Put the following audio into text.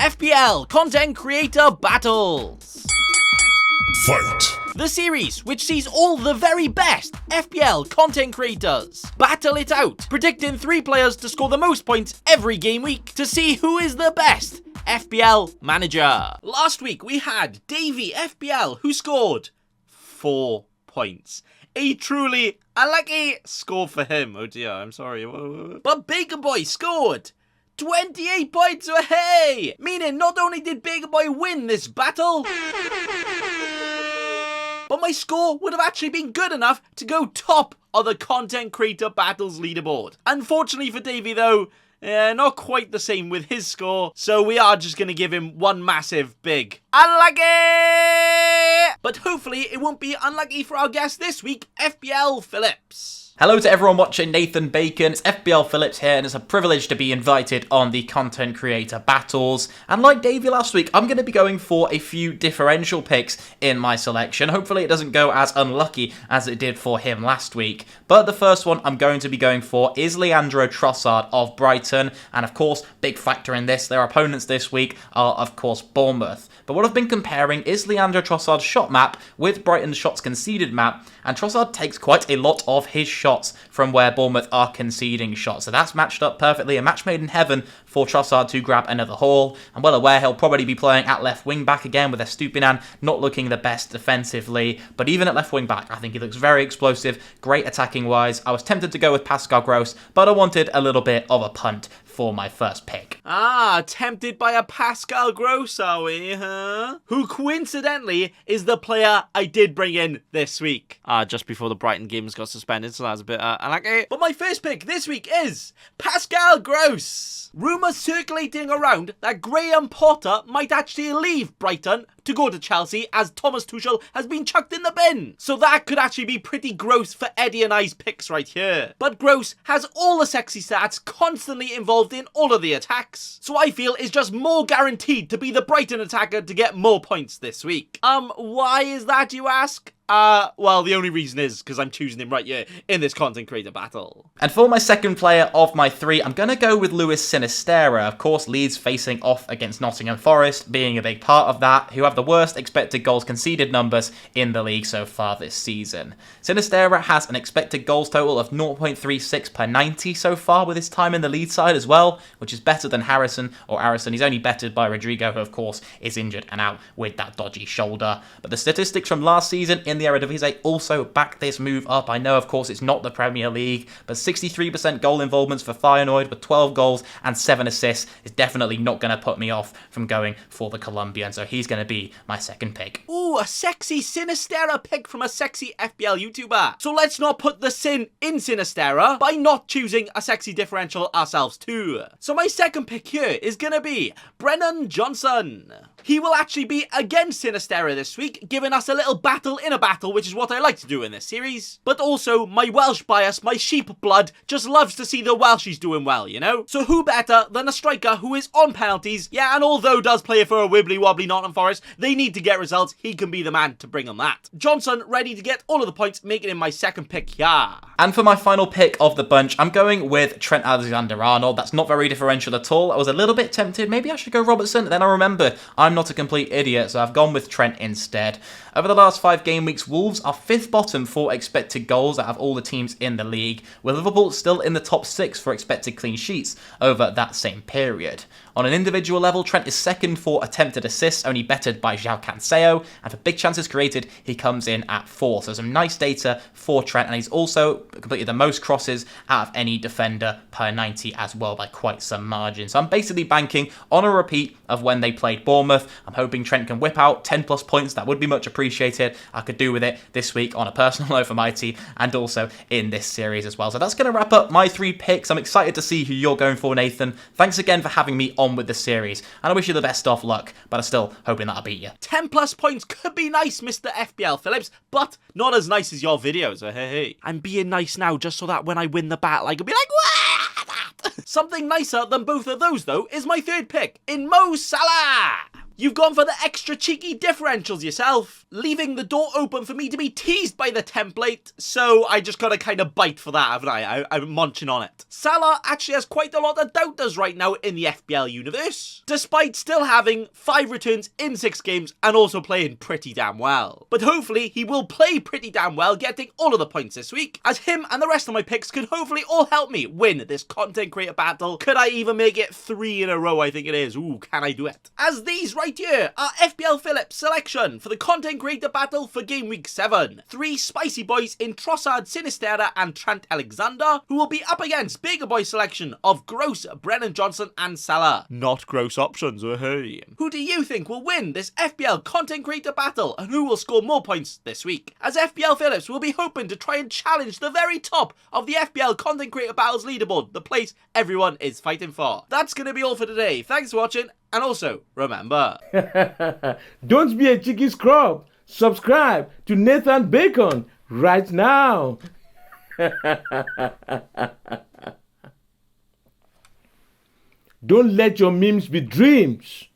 FPL Content Creator Battles. Fight! The series, which sees all the very best FPL content creators battle it out, predicting 3 players to score the most points every game week to see who is the best FPL manager. Last week we had Dayvy FPL, who scored 4 points. A truly unlucky score for him. Oh dear, I'm sorry. But Baker Boy scored 28 points, hey! Meaning not only did Baker Boy win this battle, but my score would have actually been good enough to go top of the Content Creator Battles leaderboard. Unfortunately for Dayvy though, not quite the same with his score, so we are just going to give him one massive big unlucky! But hopefully it won't be unlucky for our guest this week, FPL Phillips. Hello to everyone watching Nathan Bacon, it's FPL Phillips here, and it's a privilege to be invited on the Content Creator Battles. And like Dayvy last week, I'm going to be going for a few differential picks in my selection. Hopefully it doesn't go as unlucky as it did for him last week. But the first one I'm going to be going for is Leandro Trossard of Brighton. And of course, big factor in this, their opponents this week are of course Bournemouth. But what I've been comparing is Leandro Trossard's shot map with Brighton's shots conceded map. And Trossard takes quite a lot of his shots from where Bournemouth are conceding shots. So that's matched up perfectly, a match made in heaven for Trossard to grab another haul. I'm well aware he'll probably be playing at left wing back again with Estupinan not looking the best defensively. But even at left wing back, I think he looks very explosive, great attacking wise. I was tempted to go with Pascal Gross, but I wanted a little bit of a punt for my first pick. Tempted by a Pascal Gross, are we, huh? Who coincidentally is the player I did bring in this week. Just before the Brighton games got suspended, so that's a bit unlucky. But my first pick this week is Pascal Gross. Rumours circulating around that Graham Potter might actually leave Brighton to go to Chelsea as Thomas Tuchel has been chucked in the bin. So that could actually be pretty gross for Eddie and I's picks right here. But Gross has all the sexy stats, constantly involved in all of the attacks. So I feel is just more guaranteed to be the Brighton attacker to get more points this week. Why is that, you ask? Well, the only reason is because I'm choosing him right here in this content creator battle. And for my second player of my 3, I'm going to go with Luis Sinisterra. Of course, Leeds facing off against Nottingham Forest, being a big part of that, who have the worst expected goals conceded numbers in the league so far this season. Sinisterra has an expected goals total of 0.36 per 90 so far with his time in the Leeds side as well, which is better than Harrison. He's only bettered by Rodrigo, who of course is injured and out with that dodgy shoulder. But the statistics from last season in the Eredivisie also back this move up. I know, of course, it's not the Premier League, but 63% goal involvements for Feyenoord with 12 goals and 7 assists is definitely not going to put me off from going for the Colombian. So he's going to be my second pick. Ooh, a sexy Sinisterra pick from a sexy FPL YouTuber. So let's not put the sin in Sinisterra by not choosing a sexy differential ourselves too. So my second pick here is going to be Brennan Johnson. He will actually be against Sinisterra this week, giving us a little battle in a battle, which is what I like to do in this series. But also, my Welsh bias, my sheep blood, just loves to see the Welshies doing well, you know? So who better than a striker who is on penalties? Yeah, and although does play for a wibbly-wobbly Nottingham Forest, they need to get results. He can be the man to bring them that. Johnson ready to get all of the points, making him my second pick, yeah. And for my final pick of the bunch, I'm going with Trent Alexander-Arnold. That's not very differential at all. I was a little bit tempted. Maybe I should go Robertson. Then I remember I'm not a complete idiot, so I've gone with Trent instead. Over the last 5 game weeks, Wolves are 5th bottom for expected goals out of all the teams in the league, with Liverpool still in the top 6 for expected clean sheets over that same period. On an individual level, Trent is 2nd for attempted assists, only bettered by João Cancelo, and for big chances created, he comes in at 4th. So some nice data for Trent, and he's also completed the most crosses out of any defender per 90 as well by quite some margin. So I'm basically banking on a repeat of when they played Bournemouth. I'm hoping Trent can whip out 10 plus points. That would be much appreciated. I could do with it this week on a personal note for my team and also in this series as well. So that's going to wrap up my 3 picks. I'm excited to see who you're going for, Nathan. Thanks again for having me on with the series, and I wish you the best of luck, but I'm still hoping that I'll beat you. 10 plus points could be nice, Mr. FPL Phillips, but not as nice as your videos. Hey. I'm being nice now just so that when I win the battle, I can be like, "Wah!" Something nicer than both of those, though, is my third pick in Mo Salah. You've gone for the extra cheeky differentials yourself, leaving the door open for me to be teased by the template, so I just gotta kind of bite for that, haven't I? I'm munching on it. Salah actually has quite a lot of doubters right now in the FPL universe, despite still having 5 returns in 6 games and also playing pretty damn well. But hopefully he will play pretty damn well, getting all of the points this week, as him and the rest of my picks can hopefully all help me win this content creator battle. Could I even make it 3 in a row? I think it is. Ooh, can I do it? As these right here are FPL Phillips selection for the content creator battle for game week 7. 3 spicy boys in Trossard, Sinisterra and Trent Alexander, who will be up against bigger boy selection of Gross, Brennan Johnson and Salah. Not gross options, hey. Who do you think will win this FPL content creator battle, and who will score more points this week? As FPL Phillips will be hoping to try and challenge the very top of the FPL content creator battles leaderboard, the place everyone is fighting for. That's going to be all for today. Thanks for watching, and also remember, don't be a cheeky scrub. Subscribe to Nathan Bacon right now. Don't let your memes be dreams.